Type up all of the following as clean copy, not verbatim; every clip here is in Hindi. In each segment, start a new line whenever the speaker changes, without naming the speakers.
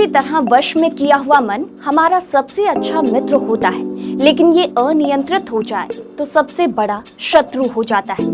की तरह वश में किया हुआ मन हमारा सबसे अच्छा मित्र होता है, लेकिन ये अनियंत्रित हो जाए तो सबसे बड़ा शत्रु हो जाता है।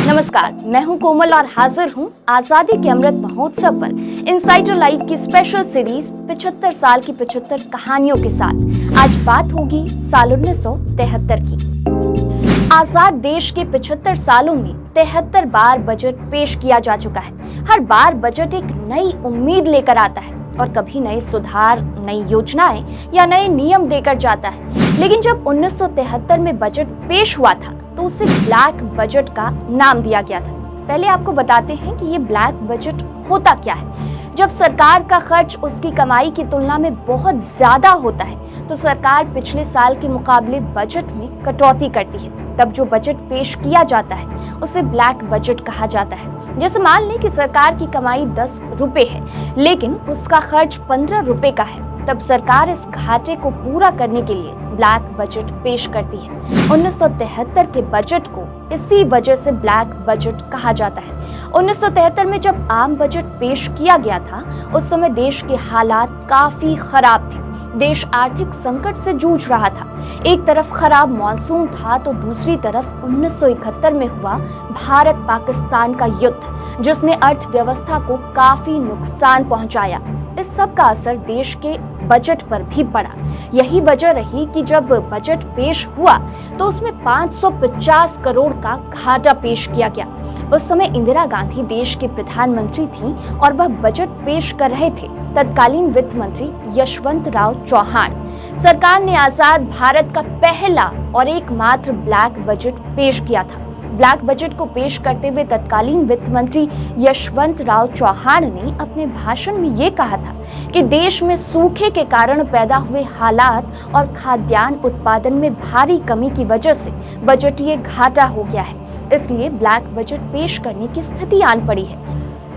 नमस्कार, मैं हूं कोमल और हाजिर हूं आजादी के अमृत महोत्सव पर इनसाइडर लाइव की स्पेशल सीरीज 75 साल की 75 कहानियों के साथ। आज बात होगी साल 1973 की। आजाद देश के 75 सालों में 73 बार बजट पेश किया जा चुका है। हर बार बजट एक नई उम्मीद लेकर आता है और कभी नए सुधार, नई योजनाएं या नए नियम देकर जाता है। लेकिन जब 1973 में बजट पेश हुआ था तो उसे ब्लैक बजट का नाम दिया गया था। पहले आपको बताते हैं कि ये ब्लैक बजट होता क्या है। जब सरकार का खर्च उसकी कमाई की तुलना में बहुत ज्यादा होता है तो सरकार पिछले साल के मुकाबले बजट में कटौती करती है। तब जो बजट पेश किया जाता है उसे ब्लैक बजट कहा जाता है। जैसे मान लें कि सरकार की कमाई 10 रुपए है लेकिन उसका खर्च 15 रुपए का है, तब सरकार इस घाटे को पूरा करने के लिए ब्लैक बजट पेश करती है। 1973 के बजट को इसी वजह से ब्लैक बजट कहा जाता है। 1973 में जब आम बजट पेश किया गया था उस समय देश के हालात काफी खराब थे। देश आर्थिक संकट से जूझ रहा था। एक तरफ खराब मॉनसून था तो दूसरी तरफ 1971 में हुआ भारत पाकिस्तान का युद्ध, जिसने अर्थव्यवस्था को काफी नुकसान पहुंचाया। इस सब का असर देश के बजट पर भी पड़ा। यही वजह रही कि जब बजट पेश हुआ तो उसमें 550 करोड़ का घाटा पेश किया गया। उस समय इंदिरा गांधी देश के प्रधानमंत्री थीं और वह बजट पेश कर रहे थे। तत्कालीन वित्त मंत्री यशवंत राव चौहान। सरकार ने आजाद भारत का पहला और एकमात्र ब्लैक बजट पेश किया था। ब्लैक बजट को पेश करते हुए तत्कालीन वित्त मंत्री यशवंत राव चौहान ने अपने भाषण में ये कहा था कि देश में सूखे के कारण पैदा हुए हालात और खाद्यान्न उत्पादन में भारी कमी की वजह से बजटीय घाटा हो गया है, इसलिए ब्लैक बजट पेश करने की स्थिति आन पड़ी है।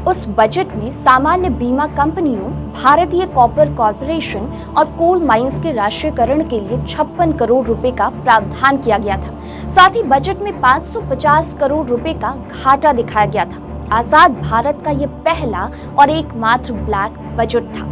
उस बजट में सामान्य बीमा कंपनियों, भारतीय कॉपर कॉरपोरेशन और कोल माइंस के राष्ट्रीयकरण के लिए 56 करोड़ रुपए का प्रावधान किया गया था। साथ ही बजट में 550 करोड़ रुपए का घाटा दिखाया गया था। आजाद भारत का यह पहला और एकमात्र ब्लैक बजट था।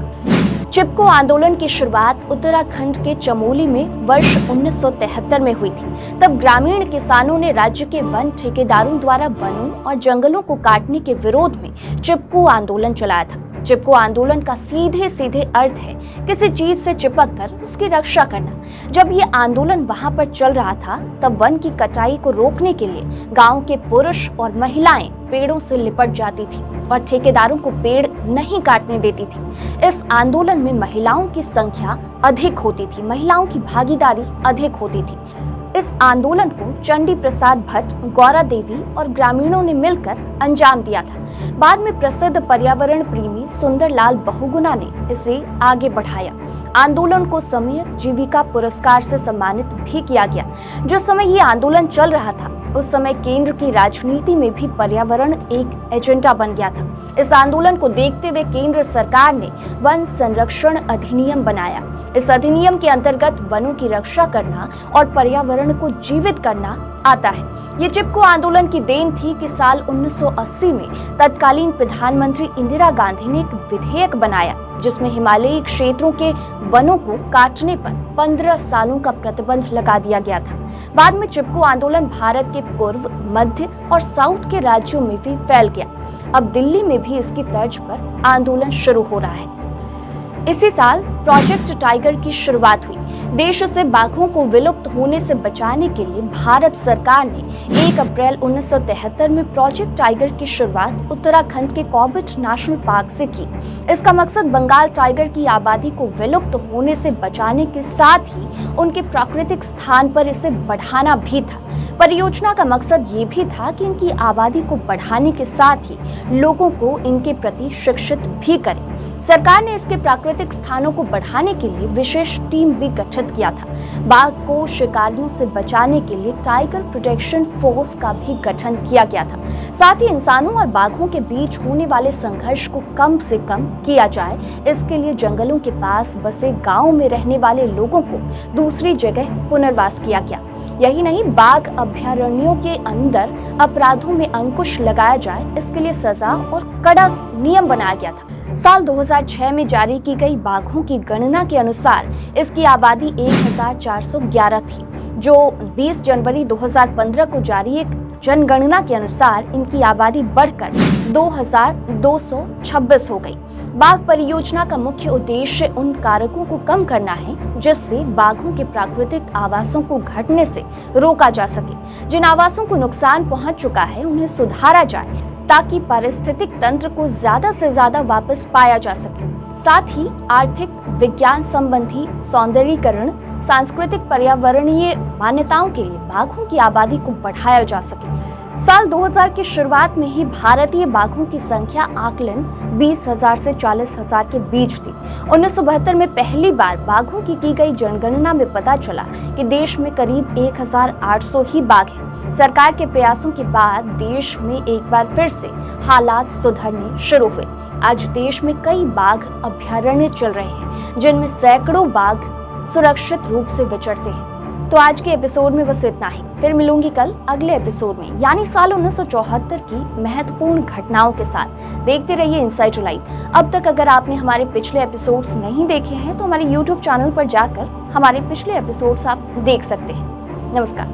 चिपको आंदोलन की शुरुआत उत्तराखंड के चमोली में वर्ष 1973 में हुई थी। तब ग्रामीण किसानों ने राज्य के वन ठेकेदारों द्वारा वनों और जंगलों को काटने के विरोध में चिपको आंदोलन चलाया था। चिपको आंदोलन का सीधे सीधे अर्थ है किसी चीज से चिपक कर उसकी रक्षा करना। जब ये आंदोलन वहां पर चल रहा था तब वन की कटाई को रोकने के लिए गांव के पुरुष और महिलाएं पेड़ों से लिपट जाती थी और ठेकेदारों को पेड़ नहीं काटने देती थी। इस आंदोलन में महिलाओं की संख्या अधिक होती थी, महिलाओं की भागीदारी अधिक होती थी। इस आंदोलन को चंडी प्रसाद भट्ट, गौरा देवी और ग्रामीणों ने मिलकर अंजाम दिया था। बाद में प्रसिद्ध पर्यावरण प्रेमी सुंदरलाल बहुगुणा ने इसे आगे बढ़ाया। आंदोलन को सम्यक जीविका पुरस्कार से सम्मानित भी किया गया। जो समय ये आंदोलन चल रहा था उस समय केंद्र की राजनीति में भी पर्यावरण एक एजेंडा बन गया था। इस आंदोलन को देखते हुए केंद्र सरकार ने वन संरक्षण अधिनियम बनाया। इस अधिनियम के अंतर्गत वनों की रक्षा करना और पर्यावरण को जीवित करना आता है। ये चिपको आंदोलन की देन थी कि साल 1980 में तत्कालीन प्रधानमंत्री इंदिरा गांधी ने एक विधेयक बनाया जिसमें हिमालयी क्षेत्रों के वनों को काटने पर 15 सालों का प्रतिबंध लगा दिया गया था। बाद में चिपको आंदोलन भारत के पूर्व, मध्य और साउथ के राज्यों में भी फैल गया। अब दिल्ली में भी इसकी तर्ज पर आंदोलन शुरू हो रहा है। इसी साल प्रोजेक्ट टाइगर की शुरुआत हुई। देश से बाघों को विलुप्त होने से बचाने के लिए भारत सरकार ने 1 अप्रैल 1973 में प्रोजेक्ट टाइगर की शुरुआत उत्तराखंड के कॉर्बेट नेशनल पार्क से की। इसका मकसद बंगाल टाइगर की आबादी को विलुप्त होने से बचाने के साथ ही उनके प्राकृतिक स्थान पर इसे बढ़ाना भी था। परियोजना का मकसद ये भी था कि इनकी आबादी को बढ़ाने के साथ ही लोगों को इनके प्रति शिक्षित भी करें। सरकार ने इसके प्राकृतिक स्थानों को बढ़ाने के लिए विशेष टीम भी गठित किया था। बाघ को शिकारियों से बचाने के लिए टाइगर प्रोटेक्शन फोर्स का भी गठन किया गया था। साथ ही इंसानों और बाघों के बीच होने वाले संघर्ष को कम से कम किया जाए, इसके लिए जंगलों के पास बसे गांव में रहने वाले लोगों को दूसरी जगह पुनर्वास किया गया। यही नहीं, बाघ अभयारण्यों के अंदर अपराधों में अंकुश लगाया जाए, इसके लिए सजा और कड़ा नियम बनाया गया था। साल 2006 में जारी की गई बाघों की गणना के अनुसार इसकी आबादी 1411 थी, जो 20 जनवरी 2015 को जारी एक जनगणना के अनुसार इनकी आबादी बढ़कर 2226 हो गई। बाघ परियोजना का मुख्य उद्देश्य उन कारकों को कम करना है जिससे बाघों के प्राकृतिक आवासों को घटने से रोका जा सके। जिन आवासों को नुकसान पहुंच चुका है उन्हें सुधारा जाए ताकि पारिस्थितिक तंत्र को ज्यादा से ज्यादा वापस पाया जा सके। साथ ही आर्थिक, विज्ञान संबंधी, सौंदर्यीकरण, सांस्कृतिक, पर्यावरणीय मान्यताओं के लिए बाघों की आबादी को बढ़ाया जा सके। साल 2000 की शुरुआत में ही भारतीय बाघों की संख्या आकलन 20,000 से 40,000 के बीच थी। 1972 में पहली बार बाघों की गई जनगणना में पता चला कि देश में करीब 1,800 ही बाघ हैं। सरकार के प्रयासों के बाद देश में एक बार फिर से हालात सुधरने शुरू हुए। आज देश में कई बाघ अभयारण्य चल रहे हैं जिनमें सैकड़ों बाघ सुरक्षित रूप से विचरते हैं। तो आज के एपिसोड में बस इतना ही। फिर मिलूंगी कल अगले एपिसोड में, यानी साल 1974 की महत्वपूर्ण घटनाओं के साथ। देखते रहिए इनसाइड लाइव। अब तक अगर आपने हमारे पिछले एपिसोड्स नहीं देखे हैं तो हमारे YouTube चैनल पर जाकर हमारे पिछले एपिसोड्स आप देख सकते हैं। नमस्कार।